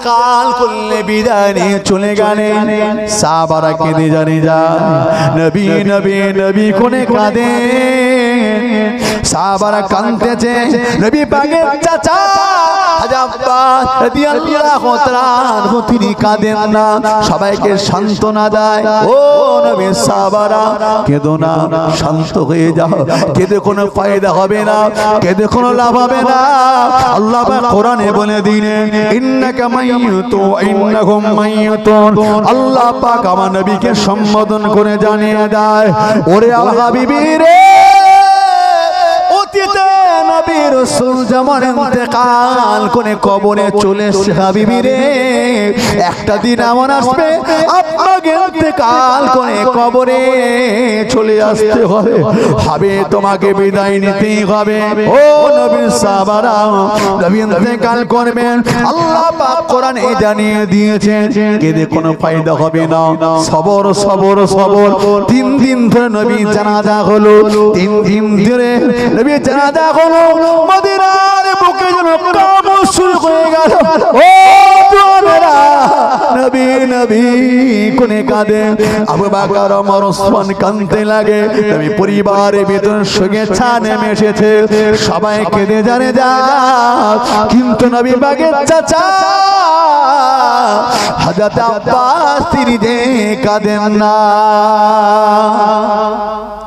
ইন্তেকাল করলে বিদায় নিয়ে চলে গেলেন সাহাবারা কেঁদে জানে যায় নবী নবী নবী কোনে কাঁদে সাহাবারা কাঁদতেছে নবী পাকের চাচা আব্বাস রাদিয়াল্লাহু তাআলা তিনি কাঁদেন না সবাইকে সান্ত্বনা দেয় ও নবী সাহাবারা কেঁদো না শান্ত হয়ে যাও কেঁদে কোনো ফায়দা হবে না কেঁদে কোনো লাভ হবে না আল্লাহ পাক কোরআনে বলে দিলেন ইন্নাকা মাইয়ুতু ওয়া ইন্নাহুম মাইয়ুতুন আল্লাহ পাক আমার নবীকে সম্বোধন করে জানিয়ে দেয় ওরে আল হাবিবি রে অতীতে নবী রাসূল যেমন ইন্তেকাল করে কবরে চলে এসেছে হাবিবি রে একটা দিন এমন আসবে আপনাকে ইন্তেকাল করে কবরে চলে আসতে হবে হবে তোমাকে বিদায় নিতেই হবে ও নবীর সাহাবারা নবী ইন্তেকাল করবেন আল্লাহ পাক কোরআনে জানিয়ে দিয়েছেন কেঁদে কোনো ফায়দা হবে না সবর সবর সবর 3 দিন ধরে নবী জানাজা হলো 3 দিন ধরে নবী জানাজা হলো মদিনার বুকে যেন কাম শুরু হয়ে গেল ও জওয়ানেরা নবী নবী কোনে কাঁদে আবু বকর ওমর ওসমান কাঁদতে লাগে নবী পরিবারের ভিতর শুভেচ্ছা নেমে এসেছে সবাই কেঁদে জানে যায় কিন্তু নবী পাকের চাচা হযরত আব্বাস তিনি কাঁদেন না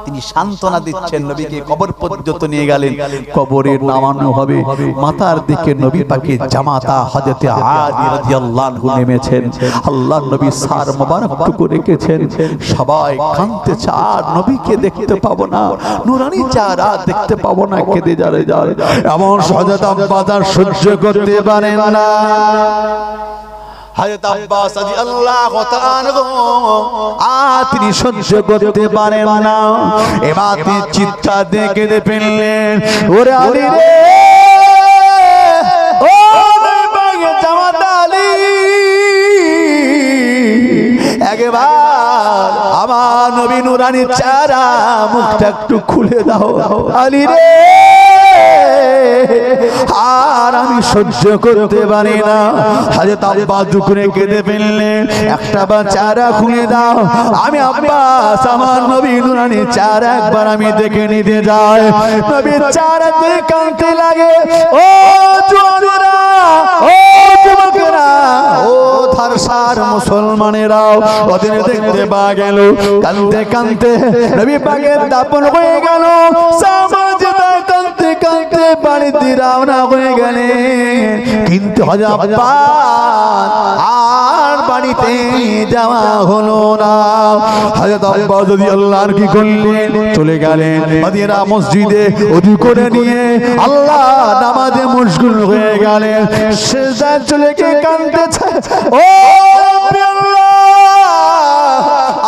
তিনি সান্ত্বনা দিচ্ছেন নবীকে কবর পর্যন্ত নিয়ে গেলেন কবরে নামানো হবে মাথার দিকে নবী পাকের জামাতা হযরত আলী রাদিয়াল্লাহু আনহু নেমেছেন আল্লাহর নবী সার মোবারক টুকু রেখেছেন সবাই কাঁদতেছে আর নবীকে দেখতে পাবো না নূরানি চেহারা দেখতে পাবো না কেঁদে যারে যারে এমন হযরত আব্বাস সহ্য করতে পারেন না হযরত আব্বাস রাদিয়াল্লাহু তাআলা তিনি সহ্য করতে পারেন না এবার তিনি চিৎকার দিয়ে কেঁদে ফেললেন ওরে আলী রে ও নবী জামাত আলী একবার আমার নবী নূরানি চেহারা মুখটা একটু খুলে দাও আলী রে আর আমি সহ্য করতে পারি না হযরত আব্বাস দুকুরে কেঁদে ফেললেন একটা বার চেহারা খুলে দাও আমি আব্বাস আমার নবী নূরানি চেহারা একবার আমি দেখে নিতে যাই নবীর চেহারা দেখে কাঁদতে লাগে ও জওয়ানেরা ও যুবকেরা ও থারসার মুসলমানেরাও ওদের দেখতে পা গেল কাঁদতে কাঁদতে নবী পাকের দাফন হয়ে গেল সমাজ কাঁদতে কাঁদতে বাড়িতে রওনা হয়ে গেলেন কিন্তু হযরত আব্বাস আর বাড়িতে যাওয়া হলো না হযরত আব্বাস রাদিয়াল্লাহু আনহু কি করলেন চলে গেলেন মদিনা মসজিদে ওযু করে নিয়ে আল্লাহ নামাজে মশগুল হয়ে গেলেন সিজদায় চলে গিয়ে কাঁদতেছে ও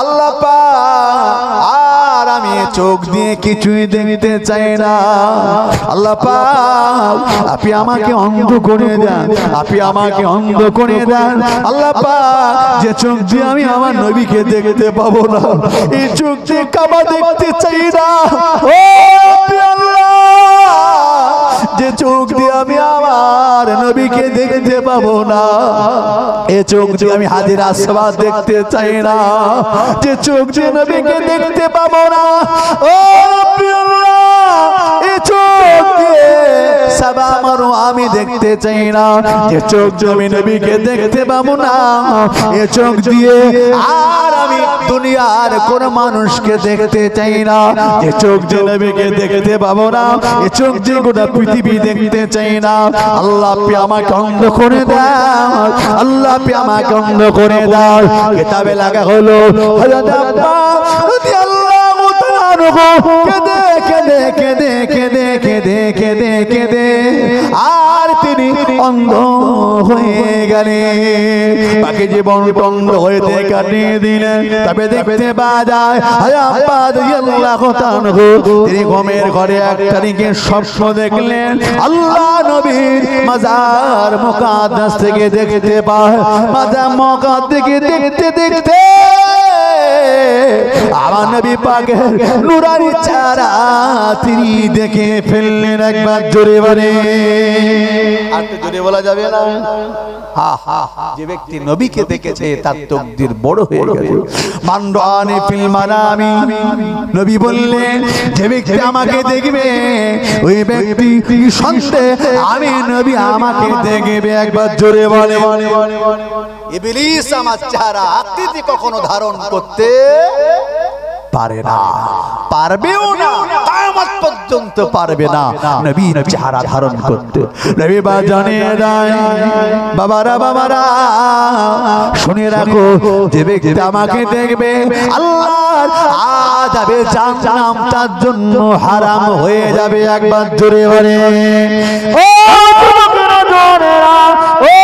আল্লাহ পাক আর আমি চোখ দিয়ে কিছুই দেখতে চাই না আল্লাহ পাক আপনি আমাকে অন্ধ করে দেন আপনি আমাকে অন্ধ করে দেন আল্লাহ পাক যে চোখ দিয়ে আমি আমার নবীকে দেখতে পাবো না এই চোখ দিয়ে কাবা দেখতে চাই না ও আল্লাহ যে চোখ দিয়ে আমি আমার নবীকে দেখতে পাবো না এই চোখ দিয়ে আমি হাজির আসওয়াদ দেখতে চাই না যে চোখ দিয়ে নবীকে দেখতে পাবো না ও আল্লাহ এই চোখ দিয়ে সাবা মারো আমি দেখতে চাই না যে চোখ দিয়ে আমি নবীকে দেখতে পাবো না এই চোখ দিয়ে আর আমি দুনিয়ার কোন মানুষকে দেখতে চাই না যে চোখ দিয়ে নবীকে দেখতে পাবো না এই চোখ দিয়ে গোটা পৃথিবী দেখতে চাই না আল্লাহ আপনি আমাকে অন্ধ করে দাও আল্লাহ আপনি আমাকে অন্ধ করে দাও কিতাবে লাগা হলো হযরত আব্বাস রাদিয়াল্লাহু তাআলা কেঁদে কেঁদে কেঁদে কেঁদে কেঁদে কেঁদে কেঁদে আর তিনি অন্ধ হয়ে গেলেন বাকি জীবন অন্ধ হয়ে কাটিয়ে দিলেন তবে দেখতে পাওয়া যায় আব্বাস রাদিয়াল্লাহু তাআলা তিনি ঘুমের ঘরে এক তারিখে স্বপ্ন দেখলেন আল্লাহ নবীর মাজার মুকাদ্দাস থেকে দেখতে পায় মাজার মুকাদ্দাস থেকে দেখতে দেখতে আমার নবী পাকের নুরানি চেহারা তিনি দেখে ফেললেন। একবার জোরে বলে, আর তো জোরে বলা যাবে না। যে ব্যক্তি নবীকে দেখেছে তার তাকদীর বড় হয়ে গেছে। মানরানি ফিল মানামি, নবী বললেন যে ব্যক্তি আমাকে দেখবে ওই ব্যক্তি নিঃসন্দেহে আমি নবী আমাকে দেখবে। একবার জোরে বলে, ইবলিস আমার চেহারা আকৃতি কখনো ধারণ করতে পারে না, পারবেও না, কিয়ামত পর্যন্ত পারবে না নবীর চেহারা ধারণ করতে। নবী বা জানিয়ে দেয়, বাবারা বাবারা শুনে রাখো, যে ব্যক্তি আমাকে দেখবে আল্লাহর আযাবে জাহান্নাম তার জন্য হারাম হয়ে যাবে। একবার জোরে বলে, ও যুবকেরা জোরেরা, ও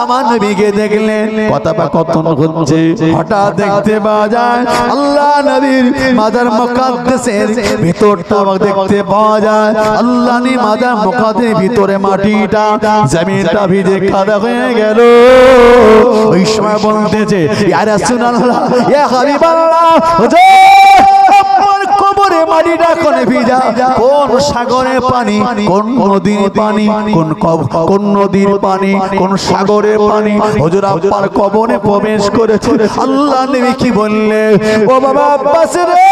আমার নবীকে দেখলেন, কথা বা কথন হচ্ছে, হঠাৎ দেখতে পাওয়া যায় আল্লাহ নবীর মাজার মুকাদ্দাসের ভিতরটা দেখতে পাওয়া যায়। আল্লাহ নি মাজার মুকাদ্দাসের ভিতরে মাটিটা জমিনটা ভিজে কাদা হয়ে গেল। ওই সময় বলতেছে, ইয়া রাসূলুল্লাহ, ইয়া হাবিবাল্লাহ, কবরে মাটিটা কোন ভিজা, কোন সাগরের পানি, কোন নদীর পানি, কোন নদীর পানি, কোন সাগরের পানি হুজুর আপনার কবরে প্রবেশ করেছে। আল্লাহ নবী কি বললে, ও বাবা আব্বাস রে,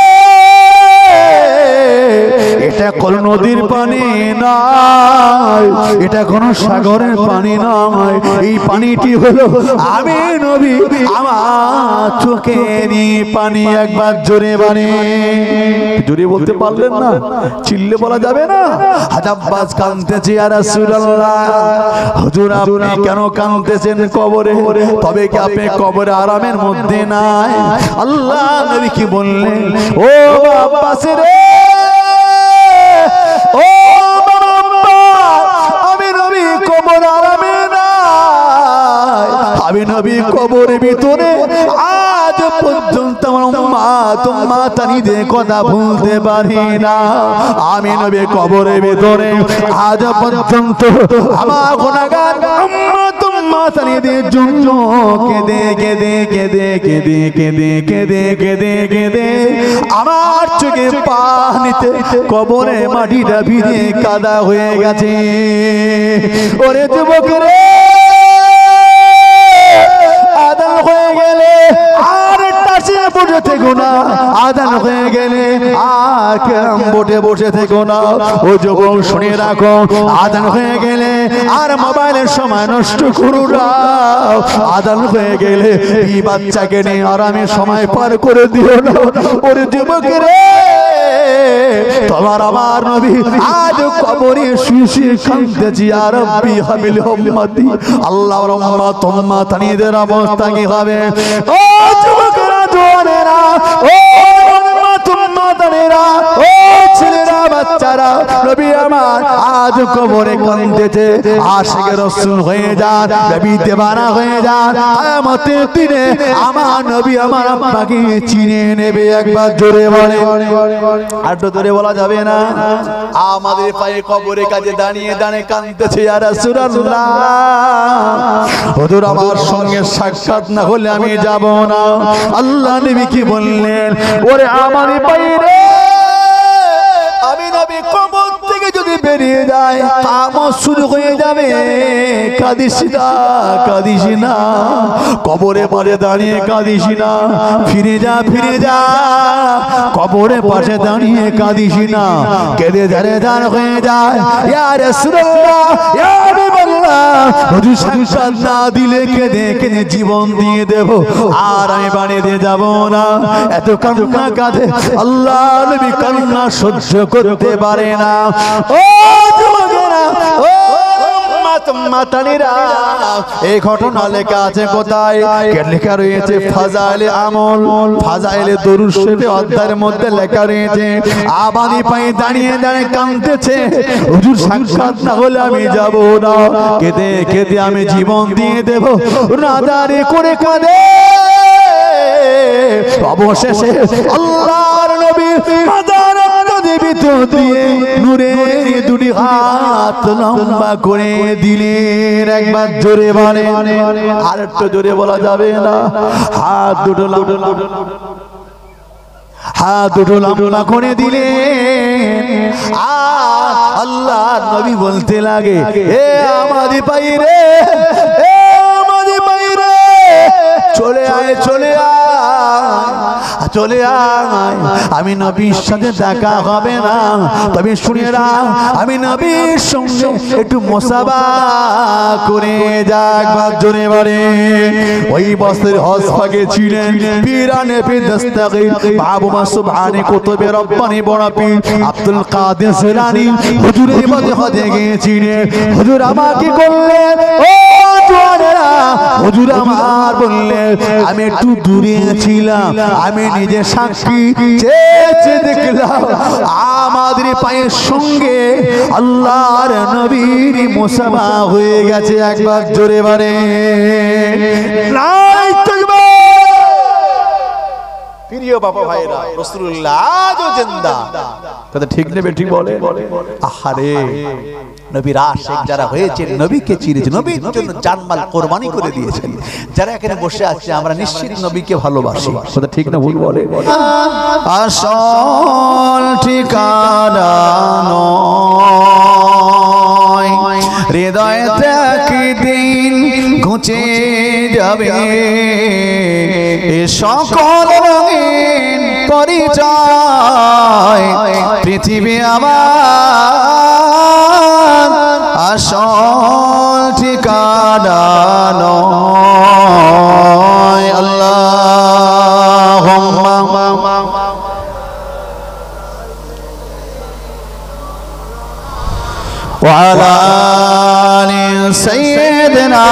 এটা কোন নদীর পানি নয়, এটা কোন সাগরের পানি নয়, এই পানিটি হলো আমি নবী আমার চোখেরই পানি। একবার জোরে বানে, জোরে বলতে পারলেন না, চিল্লে বলা যাবে না। আব্বাস কাঁদতেছে, ইয়া রাসূলুল্লাহ, হুজুর আপনি কেন কাঁদতেছেন কবরে? তবে কি আপনি কবরে আরামের মধ্যে নাই? আল্লাহ নবী কি বললেন, ও আব্বাস রে, ও বাবা, আমি নবী কবর আরামে নাই, আমি নবী কবরের ভিতরে আজ পর্যন্ত আমার উম্মাহ তানিদের কথা ভুলতে পারি না। আমি নবী কবরের ভিতরে আজ পর্যন্ত আমার গুনাহগার উম্মাহ তানিদের জন্য কেঁদে কেঁদে কেঁদে কেঁদে কেঁদে কেঁদে কেঁদে কেঁদে আমার চোখে পানিতে কবরে মাটিটা ভিজে কাদা হয়ে গেছে। ওরে যুবক রে, আদান হয়ে গেলে আর টাসে বসে থেকো না, আদান হয়ে গেলে আর কেরাম বোটে বসে থেকো না। ও যুবক শুনে রাখো, আদান হয়ে গেলে আর মোবাইলের সময় নষ্ট করো না। আদান হয়ে গেলে এই বাচ্চাকে নিয়ে আরামে সময় পার করে দিও না। ওরে যুবক রে, তোমার আমার নবী আজ কবরে শুয়ে কাঁদতেছি, ইয়া রাব্বি হামিল উম্মতি, আল্লাহর উম্মত উম্মাহ তানিদের অবস্থা কি হবে? ও যুবকেরা জোয়ানেরা, ও উম্মত উম্মাহ তানিরা, ও ছেলেরা বাচ্চারা, নবী আমার আজ কবরে কাঁদতেছে। আশিকে রাসূল হয়ে যান, নবী দেওয়ানা হয়ে যান, কিয়ামতের দিনে আমার নবী আমার আপনাকে চিনে নেবে। একবার জোরে বলে, আর তো জোরে বলা যাবে না। আমাদের পায়ে কবরে কাছে দাঁড়িয়ে দাঁড়িয়ে কাঁদতেছে, ইয়া রাসূলুল্লাহ, হুজুর আমার সঙ্গে সাক্ষাৎ না হলে আমি যাব না। আল্লাহ নবী কি বললেন, ওরে আমার পায়ে রে, আমি নবী কবর থেকে যদি বেরিয়ে যায় কিয়ামত শুরু হয়ে যাবে। কাঁদিস না, কাঁদিস না, কবরে পাশে দাঁড়িয়ে কাঁদিস না, ফিরে যা, ফিরে যা, কবরে পাশে দাঁড়িয়ে কাঁদিস না, কেঁদে ধারে ধার হয়ে যায়। ইয়া রাসূলুল্লাহ, ইয়া হাবিবাল্লাহ, হুজুর সাক্ষাৎ না দিলে কেঁদে কেঁদে জীবন দিয়ে দেব, আর আমি বাড়িতে যাব না। এত কান্না কাঁদে, আল্লাহ নবী কান্না সহ্য করতে পারে না। ও যুবকেরা, ও মাতানিরা, এই ঘটনা লেখা আছে কোথায়? লেখা রয়েছে ফাজাইলে আমল, ফাজাইলে দরুদ শরীফ অধ্যায়ের মধ্যে লেখা রয়েছে। আবাদি পায়ে দাঁড়িয়ে দাঁড়িয়ে কাঁদতেছে, হুজুর সাক্ষাৎ না হলে আমি যাব না, কেঁদে কেঁদে আমি জীবন দিয়ে দেব, নাদারি করে কাঁদে। অবশেষে আল্লাহর নবী মাজারে ভিতর দিয়ে নূরের দুটি হাত লম্বা করে দিলেন। একবার জোরে বলে, আর একটু জোরে বলা যাবে না? হাত দুটো লম্বা করে দিলেন। আর আল্লাহ নবী বলতে লাগে, এ আমাদের পাইরে, এ আমাদের পাইরে, চলে আয়, চলে আয়, চলে আয়। আমি নবীর সাথে দেখা হবে না, তবে শুনে রাখ, আমি নবীর সঙ্গে একটু মুসাফা করে যা। একবার জোরে বলে। ওই বছর হজ পাকে ছিলেন পীরানে পীর দস্তগীর বাবু সুবহানে কুতুবে রব্বানি বড় পীর আব্দুল কাদের জিলানী হুজুরের মধ্যে হজে গিয়েছিলেন। হুজুর আমাকে বললেন, ও জওয়ানেরা, হুজুর আমার বললেন, আমি একটু দূরে ছিলাম, আমি নিজে সাক্ষী, চেয়ে দেখলাম আমাদের পায়ের সঙ্গে আল্লাহর নবীর মুসাফা হয়ে গেছে। একবার জোরে বলে নাই তাকবীর। প্রিয় বাবা ভাইরা, রাসূলুল্লাহ আজও জিন্দা। কথা ঠিক নেবে, ঠিক বলে। আহারে, নবীর আশিক যারা হয়েছেন, নবীকে চিনেছেন, নবীর জন্য জানমাল কোরবানি করে দিয়েছেন, যারা এখানে বসে আছে, আমরা নিশ্চিত নবীকে ভালোবাসি। কথা ঠিক না ভুল বলে? আসল ঠিকানা নয়, হৃদয়তে একদিন ঘুচে যাবে এ সকল রঙিন পরিচয়। পৃথিবী আমার আসল ঠিকানা নয়। আল্লাহুম্মা ওয়া আলা আলি সাইয়্যিদিনা।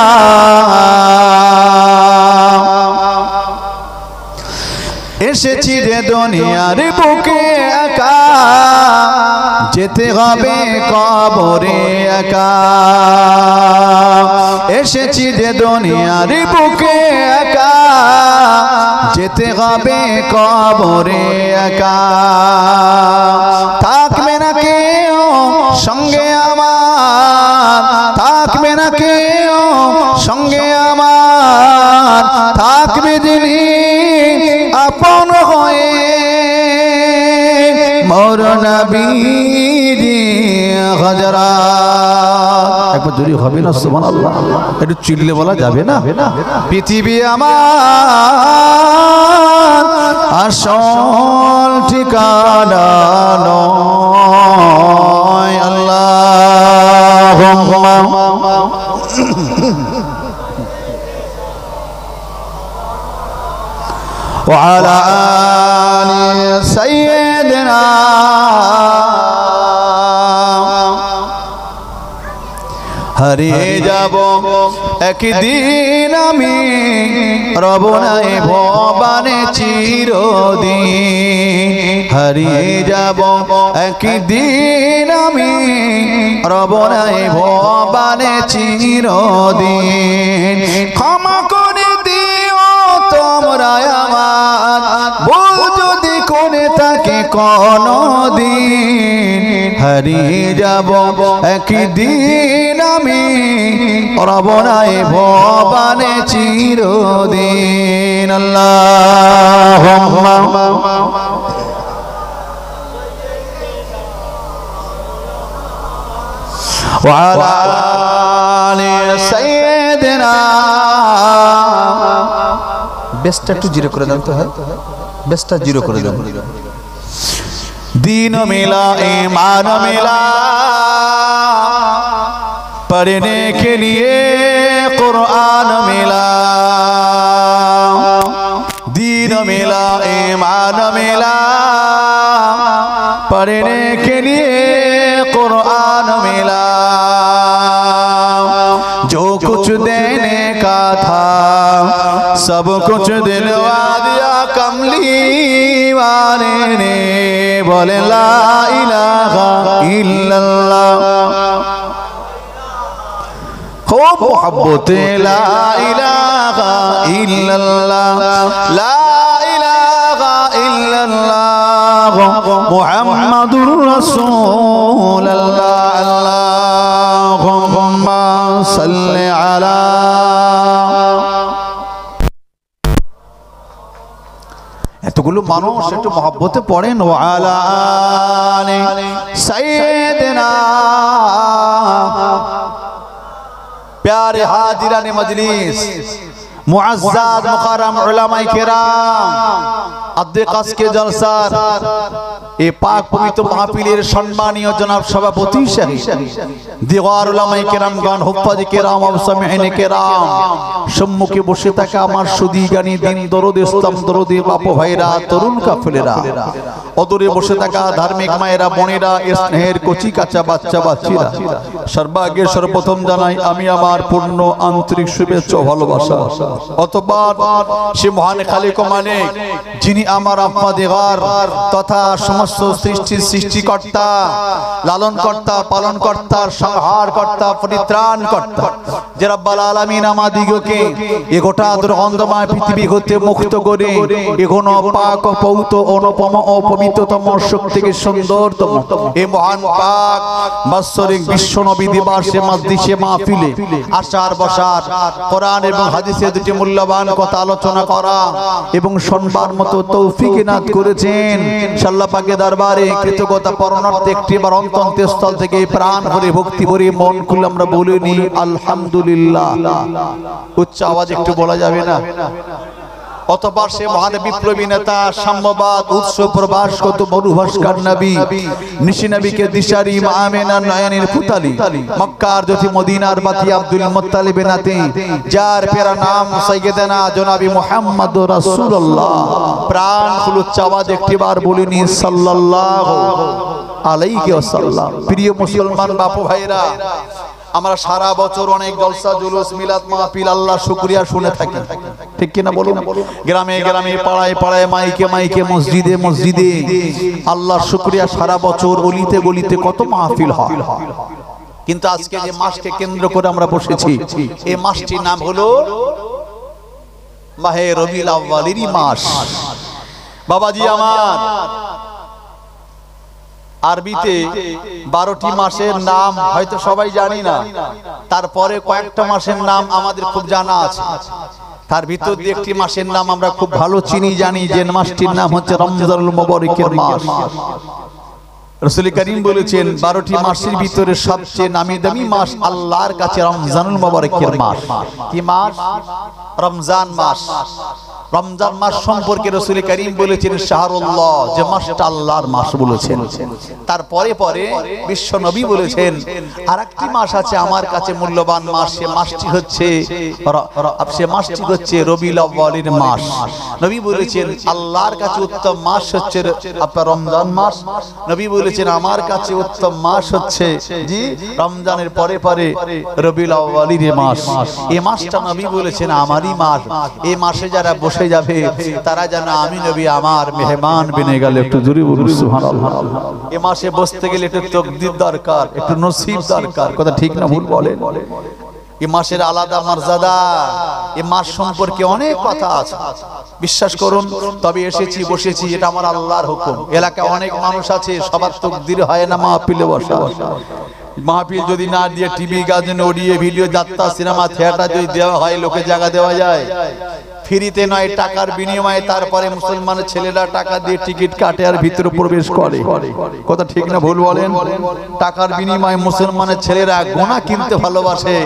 এসেছি রে দুনিয়ার বুকে একা, যেতে হবে কবরে একা। এসেছি রে দুনিয়ার বুকে একা, যেতে হবে কবরে একা। থাকবে না কেউ সঙ্গে আমার, থাকবে না কেউ সঙ্গে আমার, থাকবে যিনি আপন হয়ে মোর নবীর হযরত। একবার জোরে হবে না সুবহানাল্লাহ? একটু চিল্লে বলা যাবে না? পৃথিবী আমার আসল ঠিকানা নয়। আল্লাহুম্মা ওয়া আলা আলি সাইয়্যিদিনা। হারিয়ে যাব একদিন আমি, রব নাই ভবানে চিরদিন। হারিয়ে যাব একদিন আমি, রব নাই ভবানে চিরদিন। ক্ষমা করে দিও তোমরা আমার, ভুল যদি করে থাকে কোনদিন। হারিয়ে যাব একদিন আমি, রব নাই ভবানে চিরদিন। আল্লাহুম্মা ওয়া আলা আলি সাইয়্যিদিনা। বেস্টটা একটু জিরো করে দাও তো। হ্যাঁ, বেস্টটা জিরো করে দাও। दीन मिला ईमान मिला, पढ़ने के लिए कुरान मिला। दीन मिला ईमान मिला, पढ़ने के लिए कुरान मिला। जो कुछ देने का था सब कुछ दिलवा दिया कमली वाले ने। बोले ला इलाहा इल्लल्लाह, खूब मोहब्बत ला इलाहा इल्लल्लाह, ला इलाहा इल्लल्लाह, মুহাম্মাদুর রাসূলুল্লাহ আল্লাহুম্মা সাল্লি আলা এতগুলো মানুষ একটু মহব্বতে পড়েন ওয়া আলা আলি সাইয়্যিদিনা प्यारे हाजिरान मजलिस मुअज़्ज़ज़ मुकर्रम उलमाए किराम अद्दक़स के जलसार ए पाक पवित्र महफिलेर सम्मानीय जनाब सभापति साहेब दिगार उलमाए किरामगण हुफ्फाज किराम व सामिईन किराम सम्मुखे बसे थाका आमार सुधी ज्ञानी दिन दरदी इस्लाम दरदी बापू भाईरा तरुण काफिलेरा अदूरे बसे थाका धार्मिक मायेरा बोनेरा स्नेहेर कचि काचा बाच्चा बाच्चिरा सर्वाग्गे सर्वप्रथम जानाई आमी आमार पूर्ण आंतरिक शुभेच्छा भालोबासा অতঃপর সে মহান খালিক ও মালিক যিনি আমার আপনাদের তথা সমস্ত সৃষ্টির সৃষ্টিকর্তা লালনকর্তা পালনকর্তা সংহারকর্তা পরিত্রাণকর্তা যে রব্বুল আলামিন আমাদিগকে এই গোটা দুর্গন্ধময় পৃথিবী হতে মুক্ত করে এখনো পাক ও পবিত্র অনুপম ও পবিত্রতম শক্তিকে সুন্দরতম এই মহান পাক বাৎসরিক বিশ্ব নবী দিবসে মজলিসে মাহফিলে আসার বসার কোরআন এবং হাদিসের দুটি মূল্যবান কথা আলোচনা করা এবং শুনবার মতো তৌফিক ইনাত করেছেন আল্লাহ পাকের দরবারে কৃতজ্ঞতা পরমার্থে একটিবার অন্তঃস্থল থেকে প্রাণ ভরে ভক্তি ভরে মন খুলে আমরা বলে নি আলহামদুলিল্লাহ উচ্চ আওয়াজ একটু বলা যাবে না অতঃপর সে মহান বিপ্লবী নেতা সাম্যবাদ উৎস প্রবাসকত মরুভাস্কর নবী নিশি নবীকে দিশারি আমেনার নয়নের পুতালি মক্কার জ্যোতি মদিনার বাতি আব্দুল মুত্তালিবের নাতি যার প্যারা নাম সাইয়্যিদানা জনাবি মুহাম্মদুর রাসূলুল্লাহ প্রাণ খুলে আওয়াজ একটিবার বলিনি সাল্লাল্লাহু আলাইহি ওয়াসাল্লাম প্রিয় মুসলমান বাপু ভাইরা আমরা সারা বছর অনেক জলসা জুলুস মিলাদ মাহফিল আল্লাহ শুকরিয়া শুনে থাকি ঠিক কি না বলুন গ্রামে গ্রামে পাড়ায় পাড়ায় মাইকে মাইকে মসজিদে মসজিদে আল্লাহ শুকরিয়া সারা বছর অলিতে গলিতে কত মাহফিল হয় কিন্তু আজকে যে মাসকে কেন্দ্র করে আমরা বসেছি এই মাসটির নাম হলো মাহে রবিউল আউয়ালেরই মাস বাবাজি আমার আরবিতে 12টি মাসের নাম হয়তো সবাই জানি না তারপরে কয়েকটা মাসের নাম আমাদের খুব জানা আছে তার ভিতর দিয়ে একটি মাসের নাম আমরা খুব ভালো চিনি জানি যে মাসটির নাম হচ্ছে রমজানুল মুবারকের মাস রাসূল করিম বলেছেন 12টি মাসের ভিতরে সবচেয়ে নামি দামি মাস আল্লাহর কাছে রমজানুল মুবারকের মাস কি মাস রমজান মাস রমজান মাস সম্পর্কে রাসূল করিম বলেছেন শাহরুল্লাহ যে মাসটা আল্লাহর মাস বলেছেন তারপরে পরে বিশ্ব নবী বলেছেন আরেকটি মাস আছে আমার কাছে মূল্যবান মাস সে মাসটি হচ্ছে রবিউল আউয়ালের মাস নবী বলেছেন আল্লাহর কাছে উত্তম মাস হচ্ছে আপনার রমজান মাস নবী বলেছেন আমার কাছে উত্তম মাস হচ্ছে জি রমজানের পরে পরে রবিউল আউয়ালের মাস এই মাসটা নবী বলেছেন আমারই মাস এই মাসে যারা বসে যাবে তারা যেন আমি নবী আমার মেহমান বনে গেল একটু জোরে বলুন সুবহানাল্লাহ এই মাসে বসতে গেলে একটু তাকদীর দরকার একটু নসিব দরকার কথা ঠিক না ভুল বলেন এই মাসের আলাদা মর্যাদা এই মাস সম্পর্কে অনেক কথা আছে বিশ্বাস করুন তবে এসেছি বসেছি এটা আমার আল্লাহর হুকুম এলাকায় অনেক মানুষ আছে সবার তাকদীর হয় না মাহফিলে বসা মাহফিল যদি না দিয়ে টিভি গাজন অডিও ভিডিও যাত্রা সিনেমা থিয়েটার যদি দেওয়া হয় লোকে জায়গা দেওয়া যায় ফ্রিতে নয় টাকার বিনিময়ে তারপরে মুসলমানের ছেলেরা টাকা দিয়ে টিকিট কাটে আর ভিতরে প্রবেশ করে কথা ঠিক না ভুল বলেন টাকার বিনিময়ে মুসলমানের ছেলেরা গোনা কিনতে ভালোবাসে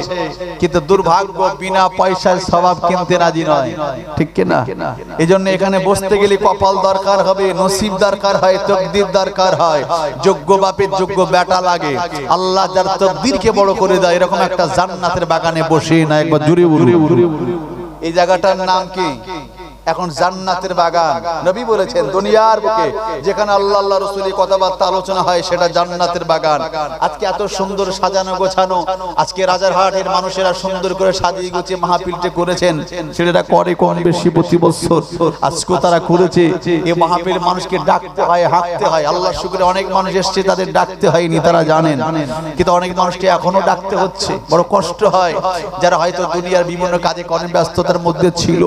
কিন্তু দুর্ভাগ্য বিনা পয়সায় সওয়াব কিনতে রাজি নয় ঠিক কি না এজন্য এখানে বসতে গেলে কপাল দরকার হবে নসিব দরকার হয় তাকদীর দরকার হয় যোগ্য বাপের যোগ্য বেটা লাগে আল্লাহ যার তাকদীরকে বড় করে দেয় এরকম একটা জান্নাতের বাগানে বসে না একবার জুড়ে বলুন এই জায়গাটার নাম কি এখন জান্নাতের বাগান নবী বলেছেন দুনিয়ার বুকে যেখানে আল্লাহ আল্লাহ রাসূলের কথাবার্তা আলোচনা হয় সেটা জান্নাতের বাগান আজকে এত সুন্দর সাজানো গোছানো আজকে রাজারহাটের মানুষেরা সুন্দর করে সাজিয়ে গুছিয়ে মাহফিলটা করেছেন সেটা করে কম বেশি প্রতি বছর আজকে তারা করেছে এই মাহফিল মানুষকে ডাকতে হয় হাঁকতে হয় আল্লাহর শুকরে অনেক মানুষ এসেছে তাদের ডাকতে হয়নি তারা জানেন কিন্তু অনেক মানুষকে এখনো ডাকতে হচ্ছে বড় কষ্ট হয় যারা হয়তো দুনিয়ার বিভিন্ন কাজে কর্মে ব্যস্ততার মধ্যে ছিল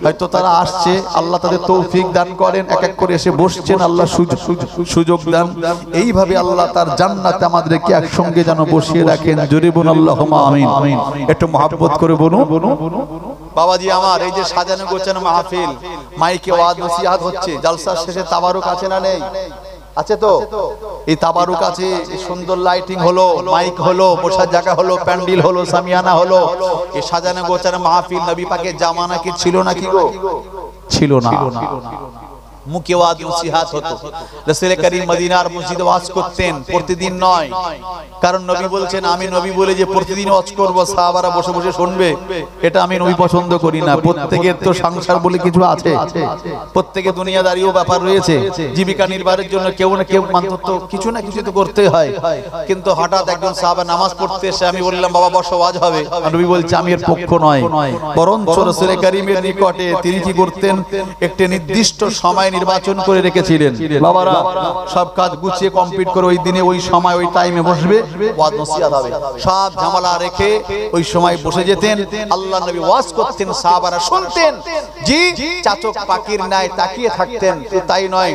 হয়তো তারা আসছে, আল্লাহ তাদের তৌফিক দান করেন, এক এক করে এসে বসছেন, আল্লাহ সুযোগ দান। এইভাবে আল্লাহ তার জান্নাতে আমাদেরকে একসঙ্গে যেন বসিয়ে রাখেন। জোরে বলুন আল্লাহুম্মা আমিন। একটু মহব্বত করে বলুন। বাবাজি আমার, এই যে সাজানো গোছানো মাহফিল, মাইকে ওয়াজ নসিহত হচ্ছে, জালসার শেষে তাবারুক আছে না নেই? আছে তো? এই তাবারুক আছে, সুন্দর লাইটিং হলো, মাইক হলো, বসার জায়গা হলো, প্যান্ডেল হলো, সামিয়ানা হলো। এই সাজানো গোছানো মাহফিল নবী পাকের জামানা কি ছিল নাকি গো? ছিল না। মুখে ওয়াজ নসিহত হতো, রাসূল করিম মদিনার মসজিদে ওয়াজ করতেন, প্রতিদিন নয়। কারণ নবী বলছেন, আমি নবী বলে যে প্রতিদিন ওয়াজ করব, সাহাবারা বসে বসে শুনবে, এটা আমি নবী পছন্দ করি না। প্রত্যেকের তো সংসার বলে কিছু আছে, প্রত্যেকে দুনিয়াদারিও ব্যাপার রয়েছে, জীবিকা নির্বাহের জন্য কেউ না কেউ তো কিছু না কিছু তো করতে হয়। কিন্তু হঠাৎ একজন সাহাবা নামাজ পড়তে এসে আমি বললাম, বাবা বসো, ওয়াজ হবে। নবী বলছে, আমি এর পক্ষ নয়, বরঞ্চ রাসূল করিমের নিকটে তিনি কি করতেন, একটি নির্দিষ্ট সময় নির্বাচন করে রেখেছিলেন। বাবারা সব কাজ গুছিয়ে কমপ্লিট করে ওই দিনে ওই সময় ওই টাইমে বসবে, ওয়াজ নসিহত হবে। সব ঝামেলা রেখে ওই সময় বসে যেতেন, আল্লাহ নবী ওয়াজ করতেন, সাহাবারা শুনতেন, জি চাচক পাখির ন্যায় তাকিয়ে থাকতেন। তাই নয়,